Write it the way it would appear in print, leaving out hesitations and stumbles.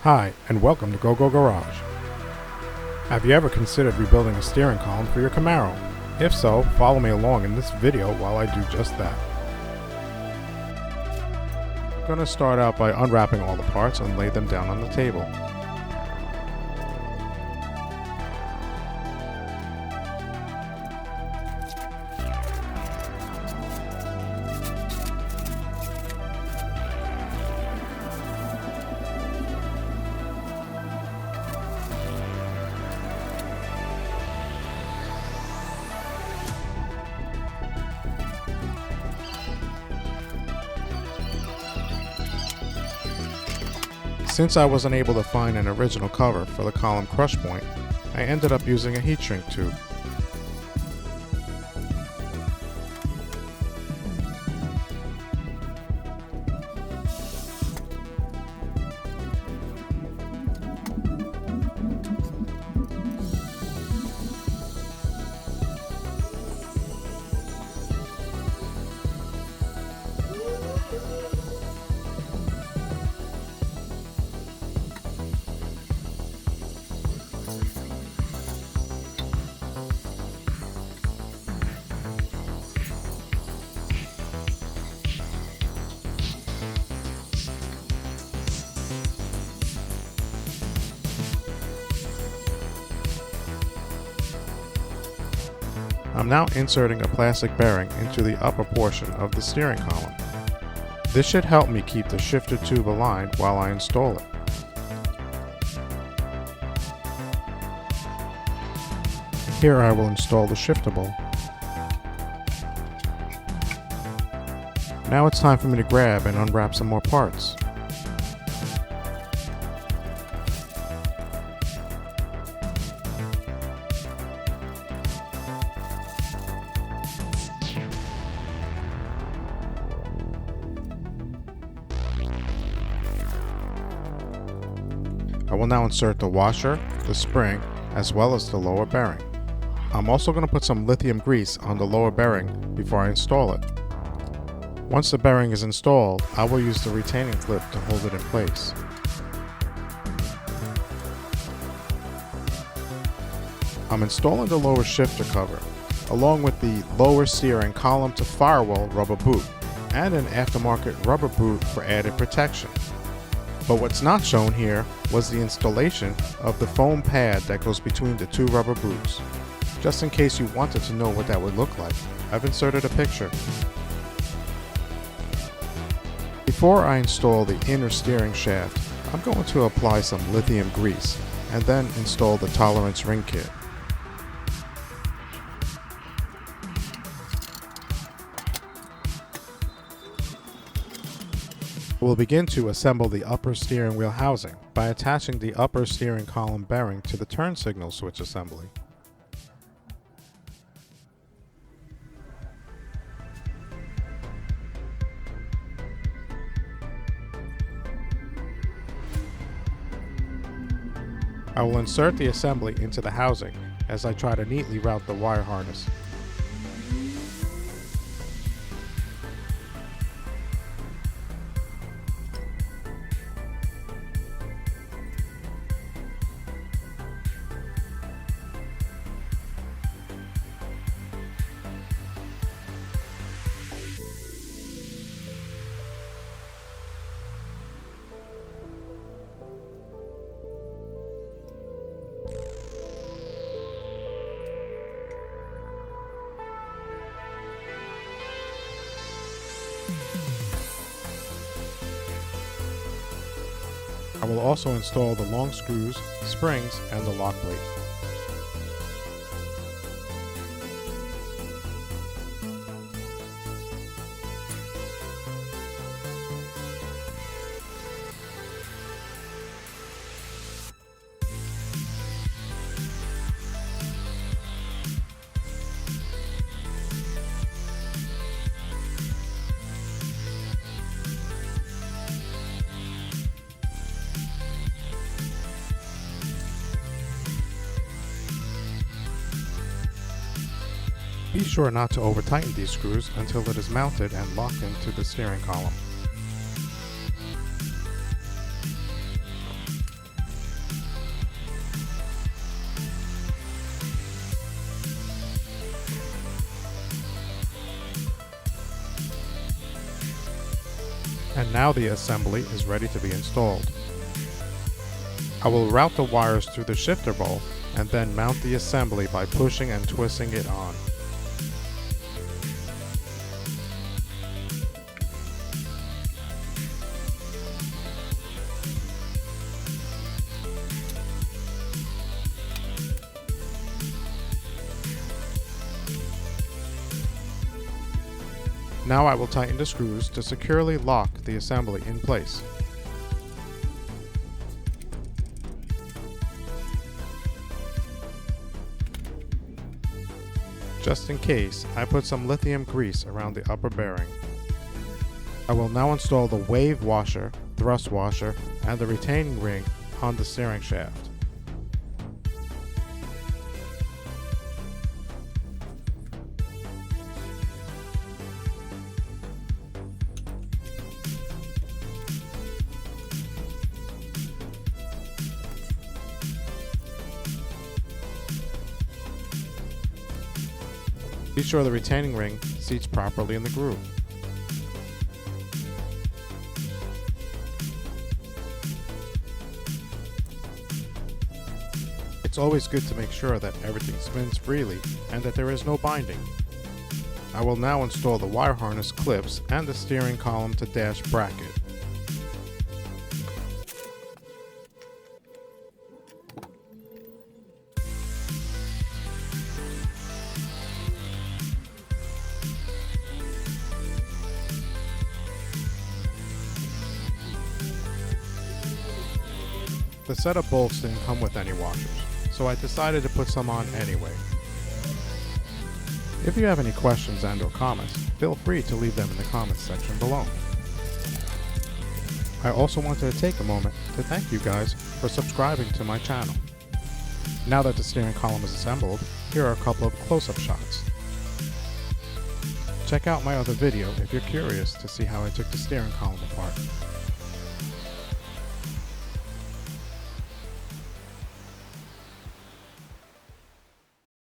Hi, and welcome to Go Garage. Have you ever considered rebuilding a steering column for your Camaro? If so, follow me along in this video while I do just that. I'm going to start out by unwrapping all the parts and lay them down on the table. Since I wasn't able to find an original cover for the column crush point, I ended up using a heat shrink tube. I'm now inserting a plastic bearing into the upper portion of the steering column. This should help me keep the shifter tube aligned while I install it. Here I will install the shifter bowl. Now it's time for me to grab and unwrap some more parts. I will now insert the washer, the spring, as well as the lower bearing. I'm also going to put some lithium grease on the lower bearing before I install it. Once the bearing is installed, I will use the retaining clip to hold it in place. I'm installing the lower shifter cover, along with the lower steering column to Firewall rubber boot, and an aftermarket rubber boot for added protection. But what's not shown here was the installation of the foam pad that goes between the two rubber boots. Just in case you wanted to know what that would look like, I've inserted a picture. Before I install the inner steering shaft, I'm going to apply some lithium grease and then install the tolerance ring kit. We'll begin to assemble the upper steering wheel housing by attaching the upper steering column bearing to the turn signal switch assembly. I will insert the assembly into the housing as I try to neatly route the wire harness. I will also install the long screws, springs, and the lock plate. Be sure not to over-tighten these screws until it is mounted and locked into the steering column. And now the assembly is ready to be installed. I will route the wires through the shifter bowl and then mount the assembly by pushing and twisting it on. Now I will tighten the screws to securely lock the assembly in place. Just in case, I put some lithium grease around the upper bearing. I will now install the wave washer, thrust washer, and the retaining ring on the steering shaft. Be sure the retaining ring seats properly in the groove. It's always good to make sure that everything spins freely and that there is no binding. I will now install the wire harness clips and the steering column to dash bracket. The set of bolts didn't come with any washers, so I decided to put some on anyway. If you have any questions and/or comments, feel free to leave them in the comments section below. I also wanted to take a moment to thank you guys for subscribing to my channel. Now that the steering column is assembled, here are a couple of close-up shots. Check out my other video if you're curious to see how I took the steering column apart.